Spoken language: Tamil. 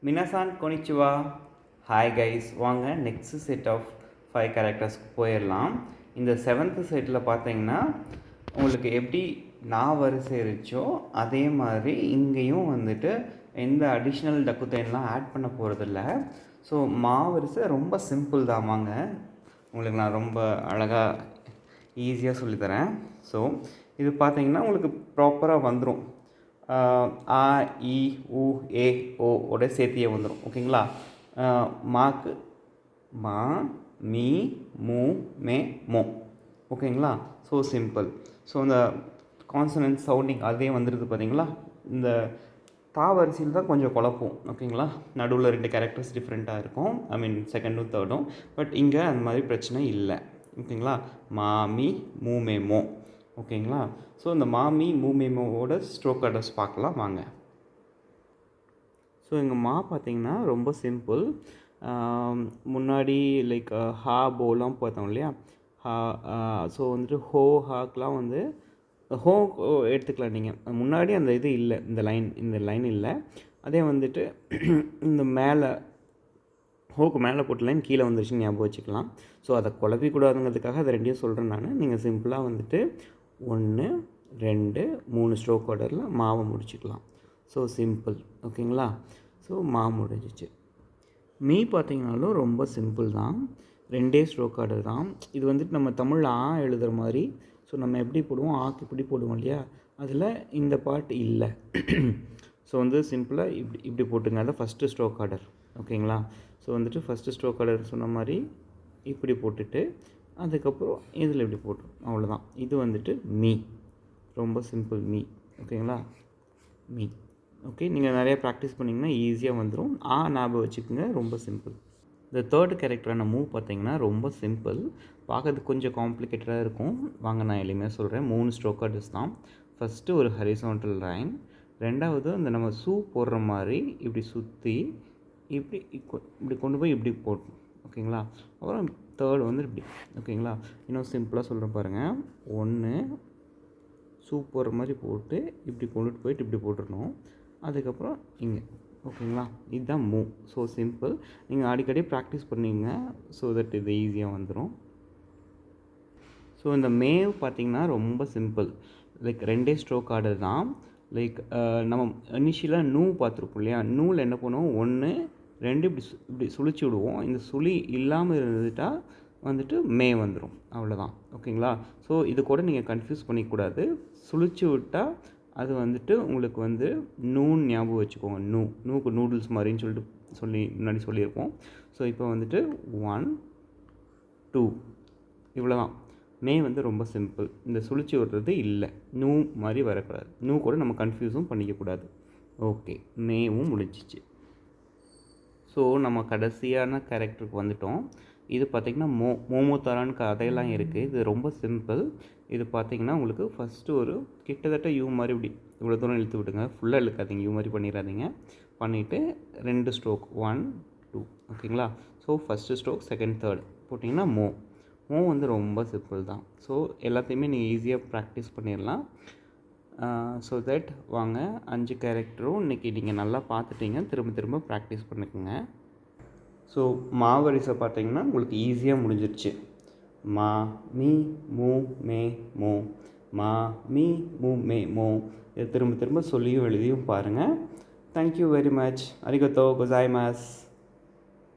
மினாசான் கொனிச்சுவா. ஹாய் கைஸ், வாங்க நெக்ஸ்ட் செட் ஆஃப் 5 கேரக்டர்ஸ்க்கு போயிடலாம். இந்த 7th செட்டில் பார்த்தீங்கன்னா உங்களுக்கு எப்படி நான் வரிசை இருந்துச்சோ அதே மாதிரி இங்கேயும் வந்துட்டு எந்த அடிஷ்னல் டக்குத்தைன்லாம் ஆட் பண்ண போகிறதில்ல. ஸோ வரிசை ரொம்ப சிம்பிள் தான். வாங்க உங்களுக்கு நான் ரொம்ப அழகாக ஈஸியாக சொல்லித்தரேன். ஸோ இது பார்த்தீங்கன்னா உங்களுக்கு ப்ராப்பராக வந்துடும். ஆ இ உ ஏ ஓ ஓட சேர்த்தியே வந்துடும். ஓகேங்களா? மாக்கு மா மீ மூ மே மோ. ஓகேங்களா? So simple. ஸோ இந்த கான்சனன்ட் சவுண்டிங் அதே வந்துடுது பார்த்தீங்களா? இந்த வரிசையில் தான் கொஞ்சம் குழப்பம். ஓகேங்களா? நடுவில் 2 கேரக்டர்ஸ் டிஃப்ரெண்ட்டாக இருக்கும். ஐ மீன் செகண்டும் தேர்டும். பட் இங்கே அந்த மாதிரி பிரச்சனை இல்லை. ஓகேங்களா? மாமி மூமேமோ. ஓகேங்களா? ஸோ இந்த மாமி மூமேமோவோட ஸ்ட்ரோக் அட்ரஸ் பார்க்கலாம் வாங்க. ஸோ எங்கள் பார்த்திங்கன்னா ரொம்ப சிம்பிள். முன்னாடி லைக் ஹா போலாம் பார்த்தோம் இல்லையா? ஹா ஸோ வந்துட்டு ஹோ ஹாக்கெலாம் வந்து ஹோ எடுத்துக்கலாம் நீங்கள். முன்னாடி அந்த இது இல்லை, இந்த லைன் இல்லை. அதே வந்துட்டு இந்த மேலே ஹோக்கு மேலே போட்ட லைன் கீழே வந்துருச்சுன்னு ஞாபகம் வச்சுக்கலாம். ஸோ அதை குழப்பிக்கூடாதுங்கிறதுக்காக அதை ரெண்டையும் சொல்கிறேன் நான். நீங்கள் சிம்பிளாக வந்துட்டு 1 2 3 ஸ்ட்ரோக் ஆர்டரில் மாவை முடிச்சுக்கலாம். So simple. ஓகேங்களா? ஸோ முடிஞ்சிச்சு. மீ பார்த்திங்கனாலும் ரொம்ப சிம்பிள் தான். 2 ஸ்ட்ரோக் ஆர்டர் தான். இது வந்துட்டு நம்ம தமிழில் எழுதுகிற மாதிரி. ஸோ நம்ம எப்படி போடுவோம், ஆக்கு இப்படி போடுவோம் இல்லையா? அதில் இந்த பார்ட் இல்லை. ஸோ வந்து சிம்பிளாக இப்படி போட்டுங்க. அதை ஃபஸ்ட்டு ஸ்ட்ரோக் ஆர்டர். ஓகேங்களா? ஸோ வந்துட்டு ஃபஸ்ட்டு ஸ்ட்ரோக் ஆர்டர் சொன்ன மாதிரி இப்படி போட்டுட்டு அதுக்கப்புறம் இதில் இப்படி போட்டுரும். அவ்வளோதான். இது வந்துட்டு மீ. ரொம்ப சிம்பிள் மீ. ஓகேங்களா? மீ. ஓகே, நீங்கள் நிறையா ப்ராக்டிஸ் பண்ணிங்கன்னா ஈஸியாக வந்துடும். ஞாபகம் வச்சுக்கோங்க. ரொம்ப சிம்பிள். இந்த தேர்டு கேரக்டரான பார்த்திங்கன்னா ரொம்ப சிம்பிள். பார்க்கறதுக்கு கொஞ்சம் காம்ப்ளிகேட்டடாக இருக்கும். வாங்க நான் எளிமையாக சொல்கிறேன். 3 ஸ்ட்ரோக் ஆர்டர்ஸ் தான். ஃபஸ்ட்டு ஒரு ஹரிசான்டல் லைன். ரெண்டாவது அந்த நம்ம போடுற மாதிரி இப்படி சுற்றி இப்படி கொண்டு போய் இப்படி போடணும். ஓகேங்களா? அப்புறம் தேர்டு வந்து இப்படி. ஓகேங்களா? இன்னும் சிம்பிளாக சொல்கிறேன் பாருங்கள். 1 போடுற மாதிரி போட்டு இப்படி கொண்டுட்டு போயிட்டு இப்படி போட்டுடணும். அதுக்கப்புறம் இங்கே. ஓகேங்களா? இதுதான் ஸோ சிம்பிள். நீங்கள் அடிக்கடி ப்ராக்டிஸ் பண்ணிங்க. ஸோ தட் இது ஈஸியாக வந்துடும். ஸோ இந்த மேவ் பார்த்திங்கன்னா ரொம்ப சிம்பிள். லைக் 2 ஸ்ட்ரோக் ஆர்டர் தான். லைக் நம்ம இனிஷியலாக பார்த்துருப்போம் இல்லையா? நூல் என்ன பண்ணுவோம், 1 2 இப்படி சுழிச்சு விடுவோம். இந்த சுழி இல்லாமல் இருந்துட்டால் வந்துட்டு வந்துடும். அவ்வளோதான். ஓகேங்களா? ஸோ இது கூட நீங்கள் கன்ஃபியூஸ் பண்ணிக்கூடாது. சுழிச்சு விட்டால் அது வந்துட்டு உங்களுக்கு வந்து நூன் ஞாபகம் வச்சுக்கோங்க. நூக்கு நூடுல்ஸ் மாதிரின்னு சொல்லிட்டு முன்னாடி சொல்லியிருப்போம். ஸோ இப்போ வந்துட்டு 1 2 இவ்வளோ தான். வந்து ரொம்ப சிம்பிள். இந்த சுழிச்சு விடுறது இல்லை. மாதிரி வரக்கூடாது. கூட நம்ம கன்ஃபியூஸும் பண்ணிக்கக்கூடாது. ஓகே, மேவும் முடிஞ்சிச்சு. ஸோ நம்ம கடைசியான கேரக்டருக்கு வந்துட்டோம். இது பார்த்திங்கன்னா மோமோதாரான்னு கதையெல்லாம் இருக்குது. இது ரொம்ப சிம்பிள். இது பார்த்திங்கன்னா உங்களுக்கு ஃபஸ்ட்டு ஒரு கிட்டத்தட்ட மாதிரி இப்படி இவ்வளோ தூரம் இழுத்து விட்டுங்க. ஃபுல்லாக இழுக்காதீங்க. மாதிரி பண்ணிடாதீங்க. பண்ணிவிட்டு 2 ஸ்ட்ரோக் 1 2. ஓகேங்களா? So first stroke second third போட்டிங்கன்னா வந்து ரொம்ப சிம்பிள் தான். ஸோ எல்லாத்தையுமே நீங்கள் ஈஸியாக ப்ராக்டிஸ் பண்ணிடலாம். ஸோ தட் வாங்க 5 கேரக்டரும் இன்றைக்கி நீங்கள் நல்லா பார்த்துட்டீங்க. திரும்ப ப்ராக்டிஸ் பண்ணிக்கோங்க. ஸோ வரிசை பார்த்தீங்கன்னா உங்களுக்கு ஈஸியாக முடிஞ்சிருச்சு. மா மீ மூ மே மோ. மா மீ மூ மே மோ. இதை திரும்ப சொல்லியும் எழுதியும் பாருங்கள். Thank you very much. அரிகத்தோ கோசாய்மாஸ்.